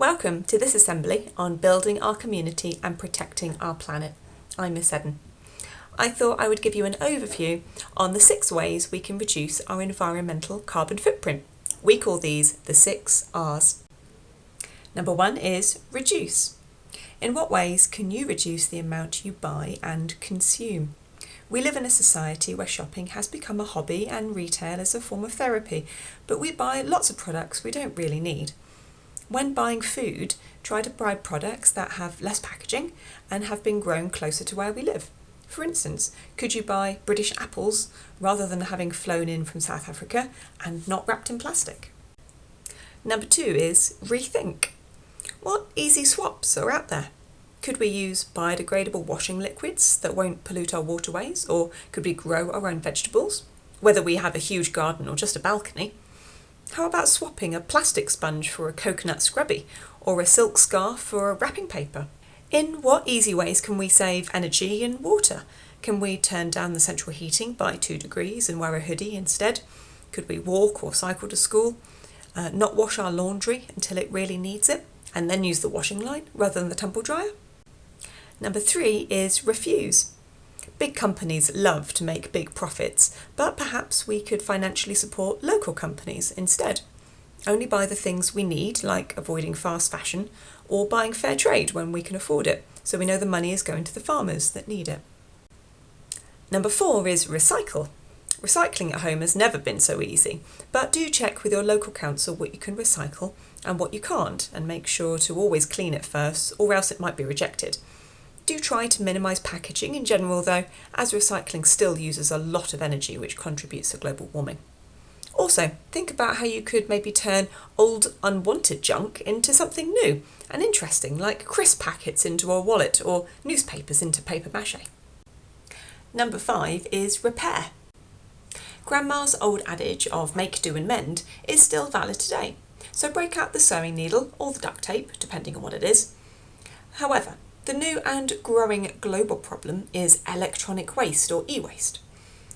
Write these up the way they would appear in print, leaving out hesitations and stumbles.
Welcome to this assembly on building our community and protecting our planet. I'm Miss Eden. I thought I would give you an overview on the 6 ways we can reduce our environmental carbon footprint. We call these the 6 R's. Number 1 is reduce. In what ways can you reduce the amount you buy and consume? We live in a society where shopping has become a hobby and retail is a form of therapy, but we buy lots of products we don't really need. When buying food, try to buy products that have less packaging and have been grown closer to where we live. For instance, could you buy British apples rather than having flown in from South Africa and not wrapped in plastic? Number 2 is rethink. What easy swaps are out there? Could we use biodegradable washing liquids that won't pollute our waterways, or could we grow our own vegetables, whether we have a huge garden or just a balcony? How about swapping a plastic sponge for a coconut scrubby or a silk scarf for a wrapping paper? In what easy ways can we save energy and water? Can we turn down the central heating by 2 degrees and wear a hoodie instead? Could we walk or cycle to school? Not wash our laundry until it really needs it and then use the washing line rather than the tumble dryer? Number 3 is refuse. Big companies love to make big profits, but perhaps we could financially support local companies instead. Only buy the things we need, like avoiding fast fashion, or buying fair trade when we can afford it, so we know the money is going to the farmers that need it. Number 4 is recycle. Recycling at home has never been so easy, but do check with your local council what you can recycle and what you can't, and make sure to always clean it first, or else it might be rejected. Do try to minimise packaging in general though, as recycling still uses a lot of energy which contributes to global warming. Also, think about how you could maybe turn old unwanted junk into something new and interesting, like crisp packets into a wallet or newspapers into paper mache. Number 5 is repair. Grandma's old adage of make, do and mend is still valid today, so break out the sewing needle or the duct tape, depending on what it is. However, the new and growing global problem is electronic waste or e-waste.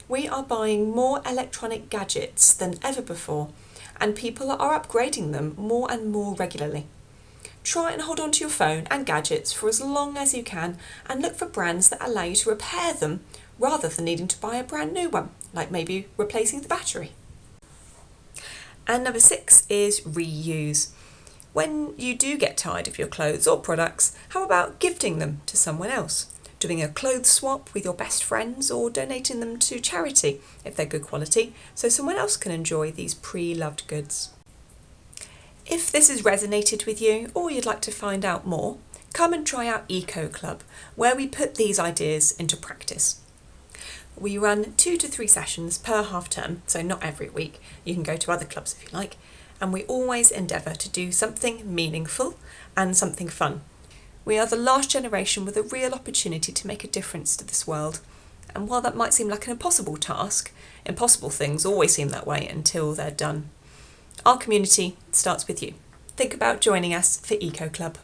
We are buying more electronic gadgets than ever before, and people are upgrading them more and more regularly. Try and hold on to your phone and gadgets for as long as you can and look for brands that allow you to repair them rather than needing to buy a brand new one, like maybe replacing the battery. And number 6 is reuse. When you do get tired of your clothes or products, how about gifting them to someone else? Doing a clothes swap with your best friends, or donating them to charity if they're good quality, so someone else can enjoy these pre-loved goods. If this has resonated with you, or you'd like to find out more, come and try out EcoClub, where we put these ideas into practice. We run 2 to 3 sessions per half term, so not every week. You can go to other clubs if you like. And we always endeavour to do something meaningful and something fun. We are the last generation with a real opportunity to make a difference to this world. And while that might seem like an impossible task, impossible things always seem that way until they're done. Our community starts with you. Think about joining us for EcoClub.